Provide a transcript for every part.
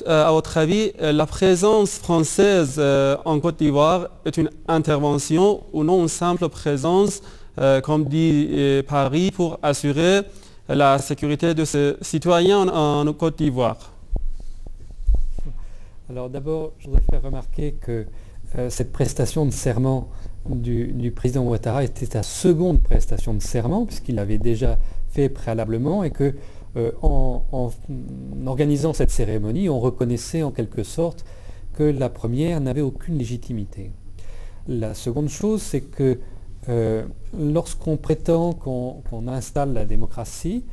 À votre avis, la présence française en Côte d'Ivoire est une intervention ou non une simple présence, comme dit Paris, pour assurer la sécurité de ses citoyens en Côte d'Ivoire? Alors d'abord, je voudrais faire remarquer que cette prestation de serment du président Ouattara était sa seconde prestation de serment, puisqu'il l'avait déjà fait préalablement, et que en organisant cette cérémonie, on reconnaissait en quelque sorte que la première n'avait aucune légitimité. La seconde chose, c'est que lorsqu'on prétend qu'on installe la démocratie,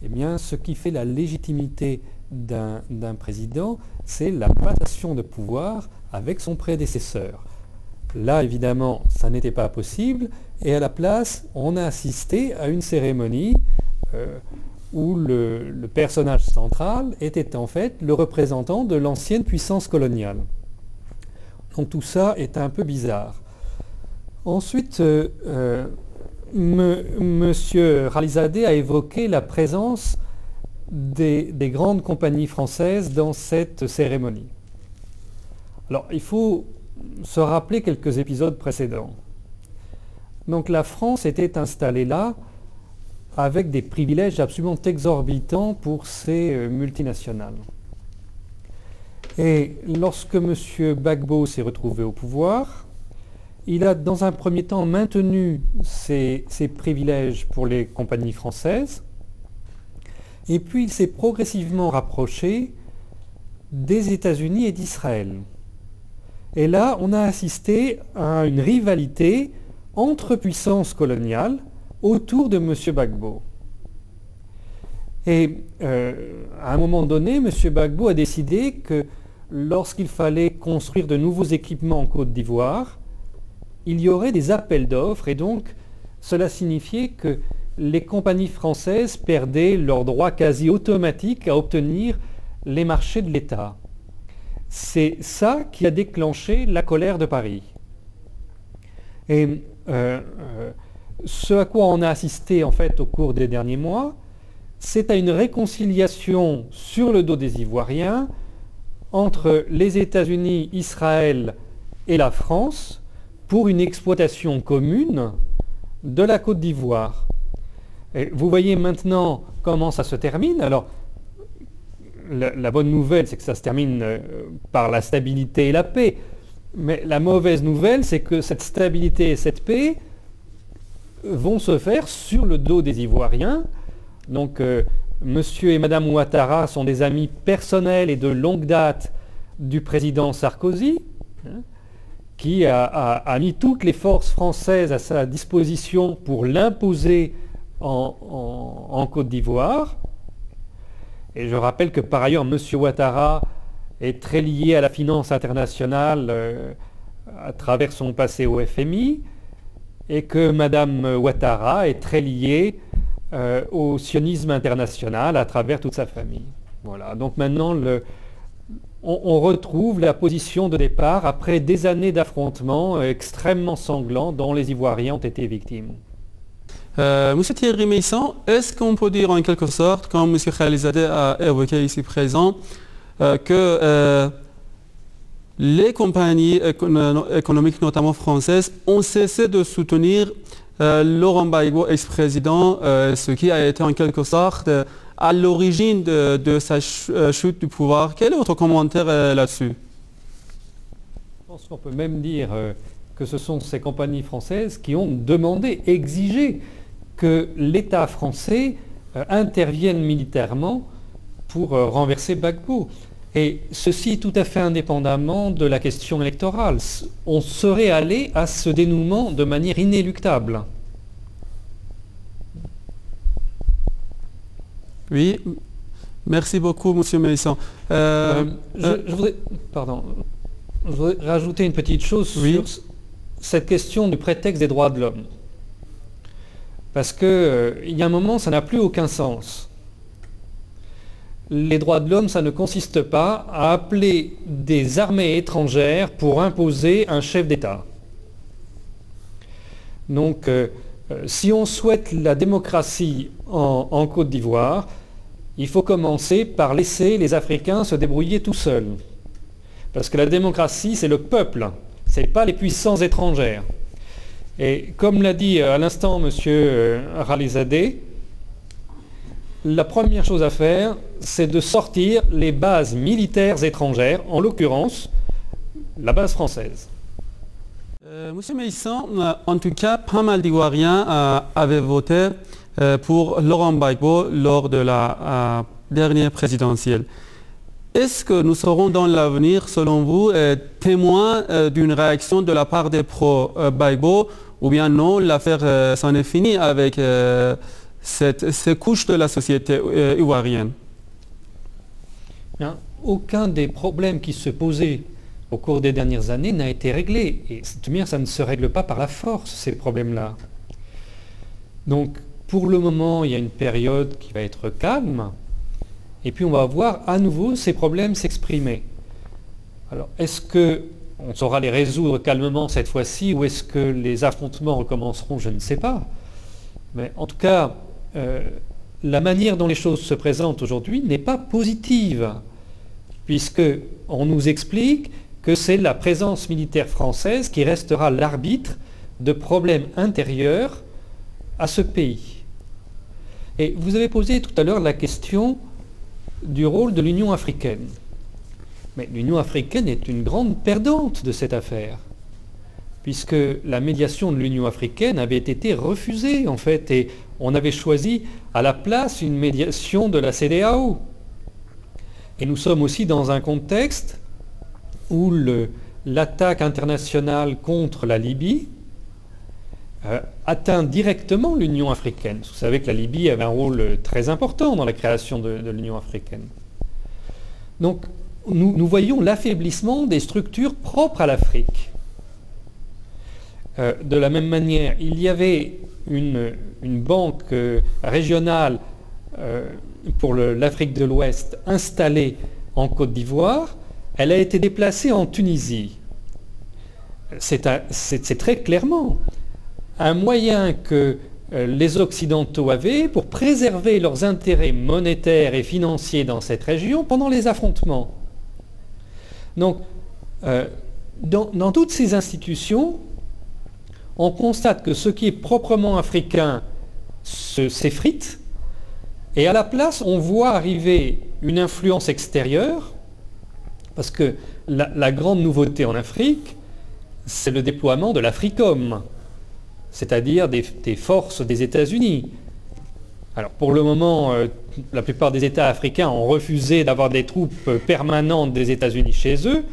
eh bien, ce qui fait la légitimité d'un président, c'est la passation de pouvoir avec son prédécesseur. Là, évidemment, ça n'était pas possible, et à la place, on a assisté à une cérémonie où le personnage central était en fait le représentant de l'ancienne puissance coloniale. Donc tout ça est un peu bizarre. Ensuite, Monsieur Khalilzadeh a évoqué la présence des grandes compagnies françaises dans cette cérémonie. Alors, il faut se rappeler quelques épisodes précédents. Donc la France était installée là avec des privilèges absolument exorbitants pour ces multinationales. Et lorsque M. Gbagbo s'est retrouvé au pouvoir, il a dans un premier temps maintenu ces privilèges pour les compagnies françaises, et puis il s'est progressivement rapproché des États-Unis et d'Israël. Et là, on a assisté à une rivalité entre puissances coloniales autour de M. Gbagbo. Et à un moment donné, M. Gbagbo a décidé que lorsqu'il fallait construire de nouveaux équipements en Côte d'Ivoire, il y aurait des appels d'offres, et donc cela signifiait que les compagnies françaises perdaient leur droit quasi automatique à obtenir les marchés de l'État. C'est ça qui a déclenché la colère de Paris. Et ce à quoi on a assisté en fait au cours des derniers mois, c'est à une réconciliation sur le dos des Ivoiriens entre les États-Unis, Israël et la France pour une exploitation commune de la Côte d'Ivoire. Et vous voyez maintenant comment ça se termine. Alors, la bonne nouvelle, c'est que ça se termine par la stabilité et la paix. Mais la mauvaise nouvelle, c'est que cette stabilité et cette paix vont se faire sur le dos des Ivoiriens. Donc, monsieur et madame Ouattara sont des amis personnels et de longue date du président Sarkozy, qui a mis toutes les forces françaises à sa disposition pour l'imposer en Côte d'Ivoire. Et je rappelle que par ailleurs, M. Ouattara est très lié à la finance internationale à travers son passé au FMI, et que Mme Ouattara est très liée au sionisme international à travers toute sa famille. Voilà. Donc maintenant, on retrouve la position de départ après des années d'affrontements extrêmement sanglants dont les Ivoiriens ont été victimes. Monsieur Thierry Meyssan, est-ce qu'on peut dire en quelque sorte, comme M. Khalilzadeh a évoqué ici présent, que les compagnies économiques, notamment françaises, ont cessé de soutenir Laurent Gbagbo, ex-président, ce qui a été en quelque sorte à l'origine de sa chute du pouvoir? Quel est votre commentaire là-dessus? Je pense qu'on peut même dire que ce sont ces compagnies françaises qui ont demandé, exigé que l'État français intervienne militairement pour renverser Gbagbo. Et ceci tout à fait indépendamment de la question électorale. On serait allé à ce dénouement de manière inéluctable. Oui, merci beaucoup, M. Meyssan. Je voudrais rajouter une petite chose sur cette question du prétexte des droits de l'homme. Parce qu'il y a un moment, ça n'a plus aucun sens. Les droits de l'homme, ça ne consiste pas à appeler des armées étrangères pour imposer un chef d'État. Donc, si on souhaite la démocratie en Côte d'Ivoire, il faut commencer par laisser les Africains se débrouiller tout seuls. Parce que la démocratie, c'est le peuple, ce n'est pas les puissances étrangères. Et comme l'a dit à l'instant M. Khalizadeh, la première chose à faire, c'est de sortir les bases militaires étrangères, en l'occurrence la base française. Monsieur Meïssan, en tout cas, pas mal d'Ivoiriens avaient voté pour Laurent Gbagbo lors de la dernière présidentielle. Est-ce que nous serons dans l'avenir, selon vous, témoins d'une réaction de la part des pro-Gbagbo, ou bien non, l'affaire s'en est finie avec ces couches de la société ivoirienne? Bien, aucun des problèmes qui se posaient au cours des dernières années n'a été réglé. Et de toute manière, ça ne se règle pas par la force, ces problèmes-là. Donc, pour le moment, il y a une période qui va être calme, et puis on va voir à nouveau ces problèmes s'exprimer. Alors, est-ce qu'on saura les résoudre calmement cette fois-ci, ou est-ce que les affrontements recommenceront? Je ne sais pas. Mais en tout cas, la manière dont les choses se présentent aujourd'hui n'est pas positive, puisqu'on nous explique que c'est la présence militaire française qui restera l'arbitre de problèmes intérieurs à ce pays. Et vous avez posé tout à l'heure la question du rôle de l'Union africaine. Mais l'Union africaine est une grande perdante de cette affaire, puisque la médiation de l'Union africaine avait été refusée, en fait, et on avait choisi à la place une médiation de la CEDEAO. Et nous sommes aussi dans un contexte où l'attaque internationale contre la Libye atteint directement l'Union africaine. Vous savez que la Libye avait un rôle très important dans la création de l'Union africaine. Donc, nous voyons l'affaiblissement des structures propres à l'Afrique. De la même manière, il y avait une banque régionale pour l'Afrique de l'Ouest installée en Côte d'Ivoire. Elle a été déplacée en Tunisie. C'est très clairement un moyen que les Occidentaux avaient pour préserver leurs intérêts monétaires et financiers dans cette région pendant les affrontements. Donc, dans toutes ces institutions, on constate que ce qui est proprement africain s'effrite, et à la place, on voit arriver une influence extérieure, parce que la grande nouveauté en Afrique, c'est le déploiement de l'Africom, c'est-à-dire des forces des États-Unis. Alors pour le moment, la plupart des États africains ont refusé d'avoir des troupes permanentes des États-Unis chez eux.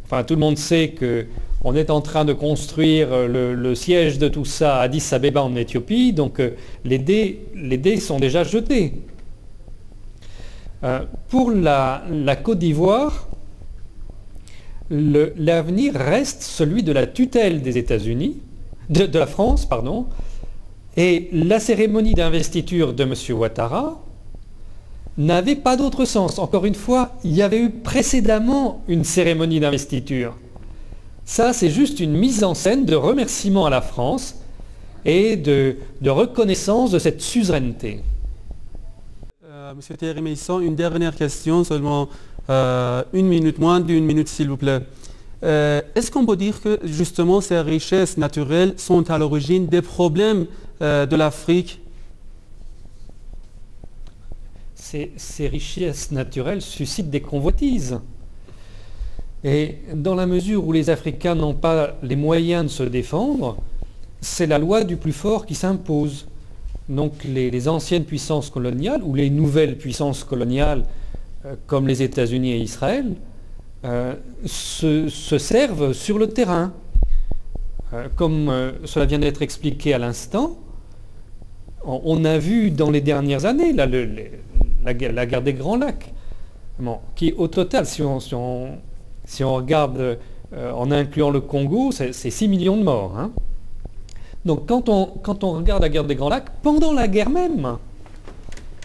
Enfin, tout le monde sait qu'on est en train de construire le siège de tout ça à Addis Abeba en Éthiopie, donc les dés sont déjà jetés. Pour la Côte d'Ivoire, l'avenir reste celui de la tutelle des États-Unis, de la France, pardon, et la cérémonie d'investiture de M. Ouattara n'avait pas d'autre sens. Encore une fois, il y avait eu précédemment une cérémonie d'investiture. Ça, c'est juste une mise en scène de remerciement à la France et de reconnaissance de cette suzeraineté. Monsieur Thierry Meïssan, une dernière question, seulement une minute, moins d'une minute s'il vous plaît. Est-ce qu'on peut dire que justement ces richesses naturelles sont à l'origine des problèmes de l'Afrique? Ces richesses naturelles suscitent des convoitises. Et dans la mesure où les Africains n'ont pas les moyens de se défendre, c'est la loi du plus fort qui s'impose. Donc les anciennes puissances coloniales ou les nouvelles puissances coloniales comme les États-Unis et Israël se servent sur le terrain. Comme cela vient d'être expliqué à l'instant, on a vu dans les dernières années la guerre des Grands Lacs, qui au total, si on regarde en incluant le Congo, c'est 6 millions de morts. Hein. Donc quand on regarde la guerre des Grands Lacs, pendant la guerre même,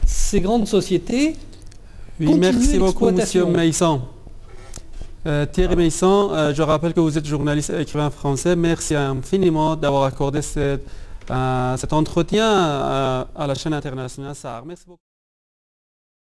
ces grandes sociétés continuent merci beaucoup, Monsieur Meïssan. Thierry Meïssan, je rappelle que vous êtes journaliste et écrivain français. Merci infiniment d'avoir accordé cet entretien à la chaîne internationale SAR. Merci beaucoup.